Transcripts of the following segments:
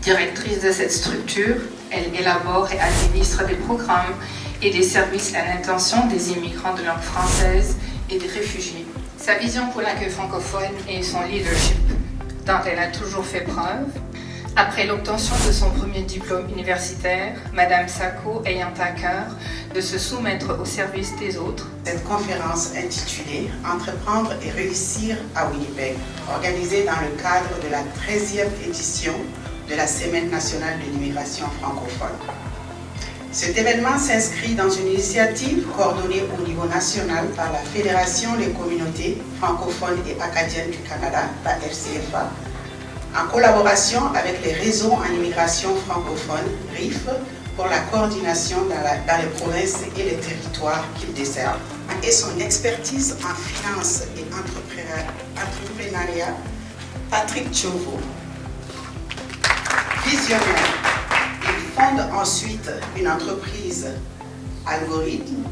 Directrice de cette structure, elle élabore et administre des programmes et des services à l'intention des immigrants de langue française et des réfugiés. Sa vision pour l'accueil francophone et son leadership, dont elle a toujours fait preuve. Après l'obtention de son premier diplôme universitaire, Madame Sacco ayant à cœur de se soumettre au service des autres. Cette conférence intitulée « Entreprendre et réussir à Winnipeg », organisée dans le cadre de la 13e édition de la Semaine nationale de l'immigration francophone. Cet événement s'inscrit dans une initiative coordonnée au niveau national par la Fédération des communautés francophones et acadiennes du Canada, la FCFA, en collaboration avec les réseaux en immigration francophone, RIF, pour la coordination dans les provinces et les territoires qu'il dessert. Et son expertise en finance et entrepreneuriat, Patrick Chauveau. Visionnaire, il fonde ensuite une entreprise algorithme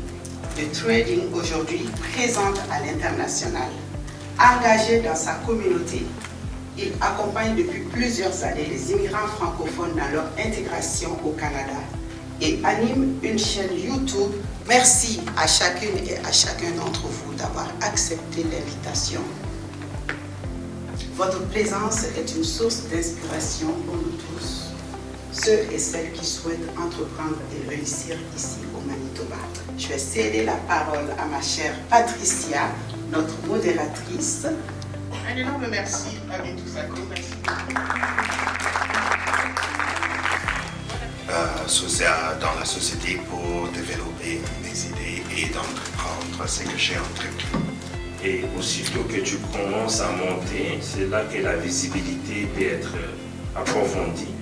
de trading aujourd'hui présente à l'international. Engagé dans sa communauté, il accompagne depuis plusieurs années les immigrants francophones dans leur intégration au Canada et anime une chaîne YouTube. Merci à chacune et à chacun d'entre vous d'avoir accepté l'invitation. Votre présence est une source d'inspiration pour nous tous, ceux et celles qui souhaitent entreprendre et réussir ici au Manitoba. Je vais céder la parole à ma chère Patricia, notre modératrice. Un énorme merci à Bintou Sacco. Merci. Dans la société pour développer mes idées et d'entreprendre ce que j'ai entrepris. Et aussitôt que tu commences à monter, c'est là que la visibilité peut être approfondie.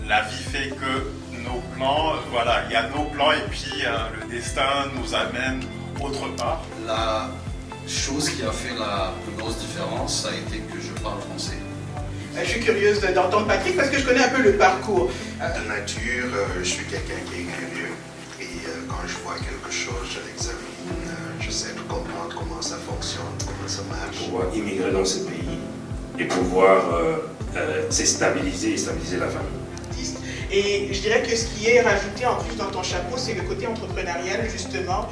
La vie fait que nos plans, voilà, il y a nos plans et puis le destin nous amène autre part. La chose qui a fait la plus grosse différence, ça a été que je parle français. Je suis curieuse d'entendre Patrick parce que je connais un peu le parcours. De nature, je suis quelqu'un qui est curieux et quand je vois quelque chose, je l'examine, j'essaie de comprendre comment ça fonctionne, comment ça marche. Pouvoir immigrer dans ce pays et pouvoir se stabiliser et stabiliser la famille. Et je dirais que ce qui est rajouté en plus dans ton chapeau, c'est le côté entrepreneurial justement.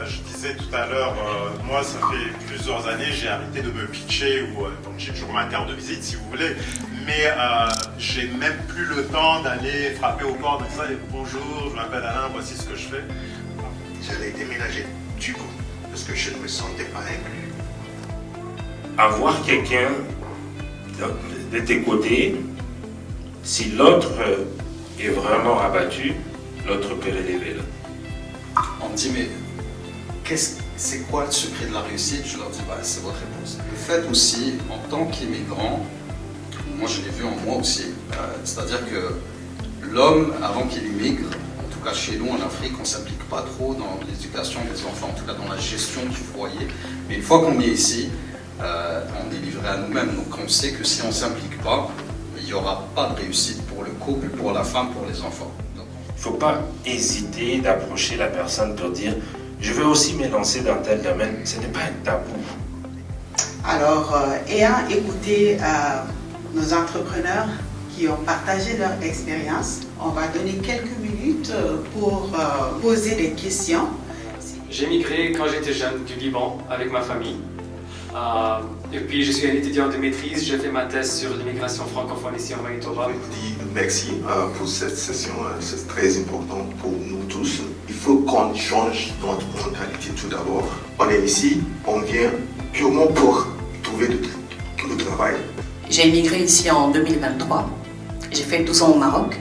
Je disais tout à l'heure, moi ça fait plusieurs années, j'ai arrêté de me pitcher, donc j'ai toujours ma carte de visite si vous voulez, mais j'ai même plus le temps d'aller frapper aux portes et dire bonjour, je m'appelle Alain, voici ce que je fais. J'allais déménager du coup, parce que je ne me sentais pas inclus. Avoir quelqu'un de tes côtés, si l'autre est vraiment abattu, l'autre peut relever là. On me dit, mais c'est quoi le secret de la réussite? Je leur dis, c'est votre réponse. Le fait aussi, en tant qu'immigrant, moi je l'ai vu en moi aussi, c'est-à-dire que l'homme, avant qu'il immigre, en tout cas chez nous en Afrique, on ne s'implique pas trop dans l'éducation des enfants, en tout cas dans la gestion du foyer. Mais une fois qu'on est ici, on est livré à nous-mêmes. Donc on sait que si on ne s'implique pas, il n'y aura pas de réussite pour le couple, pour la femme, pour les enfants. Il ne faut pas hésiter d'approcher la personne pour dire « je veux aussi me lancer dans tel domaine ». Ce n'est pas un tabou. Alors, ayant écouté nos entrepreneurs qui ont partagé leur expérience, on va donner quelques minutes pour poser des questions. J'ai migré quand j'étais jeune du Liban avec ma famille. Et puis je suis un étudiant de maîtrise, j'ai fait ma thèse sur l'immigration francophone ici en Manitoba. Je vous dis merci pour cette session, c'est très important pour nous tous. Il faut qu'on change notre mentalité tout d'abord. On est ici, on vient purement pour trouver du travail. J'ai immigré ici en 2023, j'ai fait 12 ans au Maroc.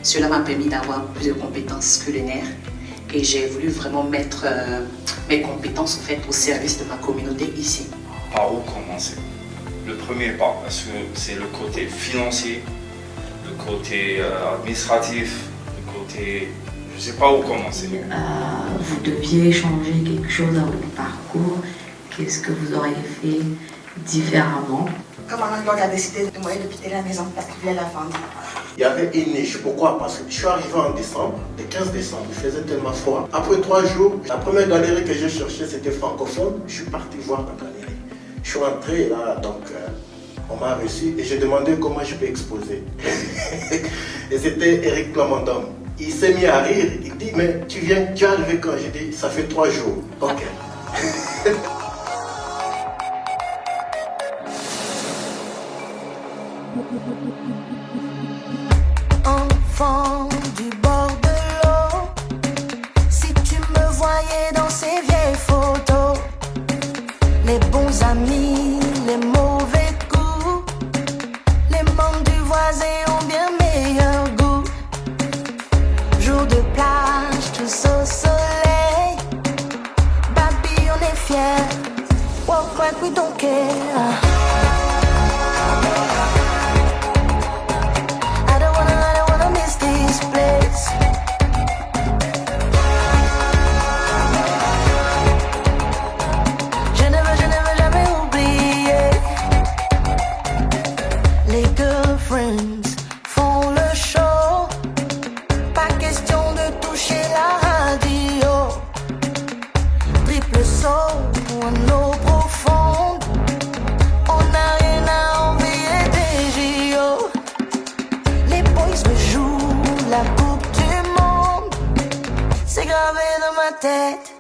Cela m'a permis d'avoir plus de compétences culinaires et j'ai voulu vraiment mettre mes compétences en fait, au service de ma communauté ici. Par où commencer? Le premier pas, parce que c'est le côté financier, le côté administratif, le côté... je ne sais pas où commencer. Vous deviez changer quelque chose dans votre parcours, qu'est-ce que vous auriez fait différemment? Comme ma landlord a décidé de demander de quitter la maison parce qu'il voulait la vendre. Il y avait une niche. Pourquoi? Parce que je suis arrivé en décembre, le 15 décembre, il faisait tellement froid. Après 3 jours, la première galerie que j'ai cherchée, c'était francophone. Je suis parti voir la galerie. Je suis rentré là, donc On m'a reçu et j'ai demandé comment je peux exposer. Et c'était Eric Plamondon. Il s'est mis à rire, il dit mais tu es arrivé quand? J'ai dit ça fait 3 jours. Ok. Enfant du bord de l'eau, si tu me voyais dans ces vieilles photos, les bons amis, les mauvais coups, les membres du voisin ont bien meilleur goût. Jour de plage, tous au soleil, baby on est fiers, walk like we don't care. Tête,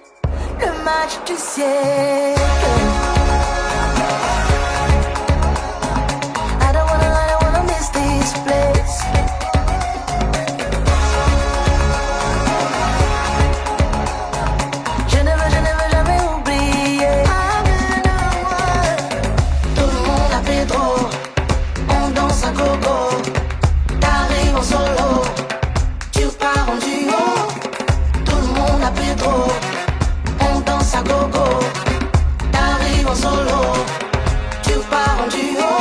le match du siècle. I don't wanna miss this place. Je ne veux jamais oublier. Tout le monde a Pedro, on danse à gogo. T'arrives en solo, tu pars en duo. Pedro, on danse à gogo. T'arrives en solo, tu pars en duo.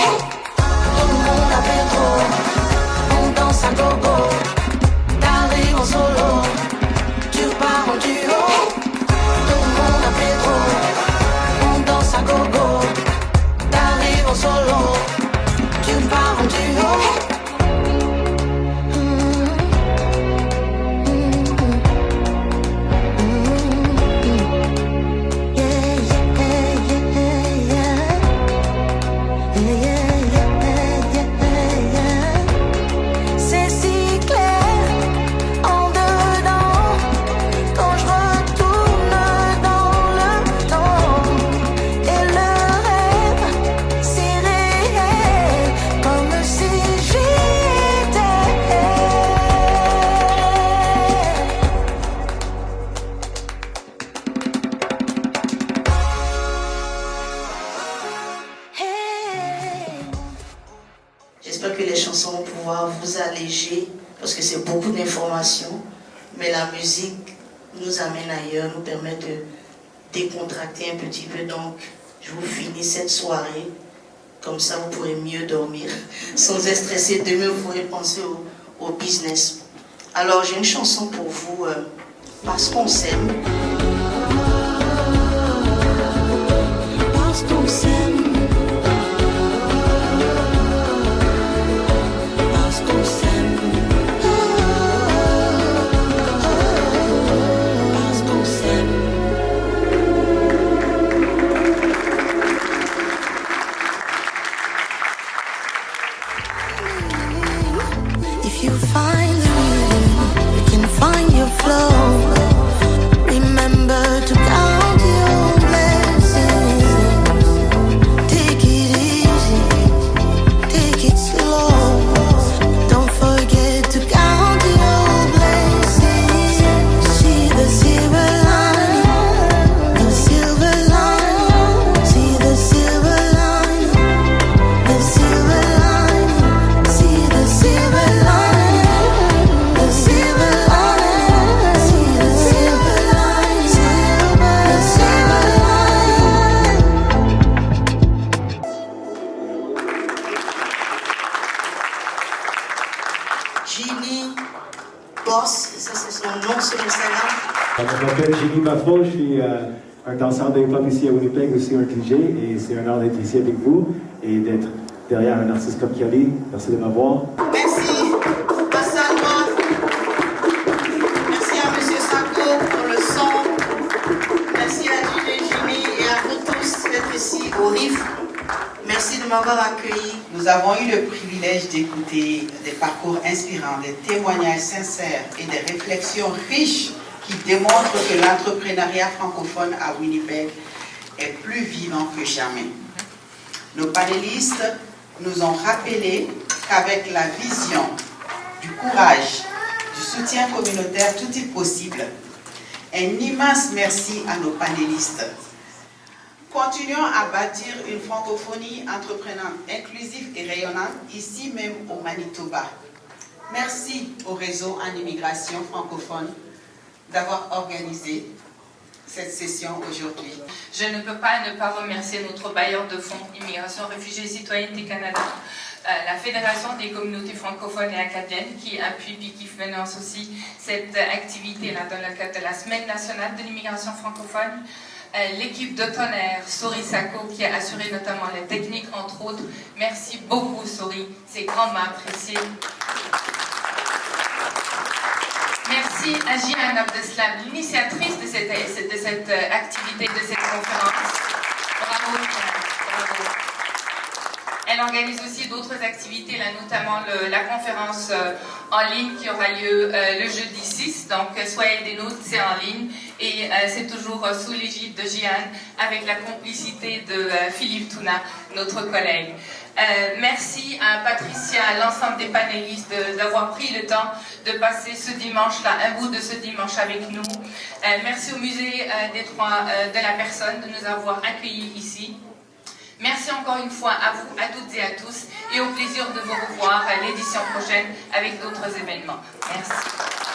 Tout le monde à Pedro, on danse à gogo. T'arrives en solo, tu pars en duo. Tout le monde à Pedro, on danse à gogo. T'arrives en solo, tu pars en duo. J'espère que les chansons vont pouvoir vous alléger parce que c'est beaucoup d'informations, mais la musique nous amène ailleurs, nous permet de décontracter un petit peu. Donc, je vous finis cette soirée, comme ça vous pourrez mieux dormir, sans être stressé. Demain, vous pourrez penser au business. Alors, j'ai une chanson pour vous, Parce qu'on s'aime. Parce qu'on s'aime. If you find the rhythm, you can find your flow. Remember to count your blessings. Take it easy, take it slow. Don't forget to count your blessings. See the silver line, the silver line. See the silver line, the silver line. See the silver line. Jimmy Boss, ça c'est son nom sur Instagram. Je m'appelle Jimmy Maffon, je suis un danseur de hip-hop ici à Winnipeg, aussi un DJ, et c'est un honneur d'être ici avec vous et d'être derrière un artiste comme Kelly. Merci de m'avoir. Merci, Passalma. Merci à M. Sako pour le son. Merci à DJ Jimmy et à vous tous d'être ici au RIF. Merci de de m'avoir accueilli. Nous avons eu le privilège d'écouter des parcours inspirants, des témoignages sincères et des réflexions riches qui démontrent que l'entrepreneuriat francophone à Winnipeg est plus vivant que jamais. Nos panélistes nous ont rappelé qu'avec la vision, du courage, du soutien communautaire, tout est possible. Un immense merci à nos panélistes. Continuons à bâtir une francophonie entreprenante, inclusive et rayonnante, ici même au Manitoba. Merci au réseau en immigration francophone d'avoir organisé cette session aujourd'hui. Je ne peux pas ne pas remercier notre bailleur de fonds Immigration, Réfugiés, Citoyenneté Canada, la Fédération des communautés francophones et acadiennes qui appuie et qui finance aussi cette activité-là dans le cadre de la Semaine nationale de l'immigration francophone. L'équipe de Tonnerre, Sori Sako, qui a assuré notamment les techniques, entre autres. Merci beaucoup, Sori, c'est grandement apprécié. Merci à Jihan Abdeslam, l'initiatrice de cette activité, de cette conférence. Bravo, bravo. Elle organise aussi d'autres activités, là, notamment la conférence en ligne qui aura lieu le jeudi 6. Donc, soyez des nôtres, c'est en ligne. Et c'est toujours sous l'égide de Jihan, avec la complicité de Philippe Touna, notre collègue. Merci à Patricia, à l'ensemble des panélistes d'avoir pris le temps de passer ce dimanche-là, un bout de ce dimanche avec nous. Merci au musée des droits de la personne de nous avoir accueillis ici. Merci encore une fois à vous, à toutes et à tous, et au plaisir de vous revoir à l'édition prochaine avec d'autres événements. Merci.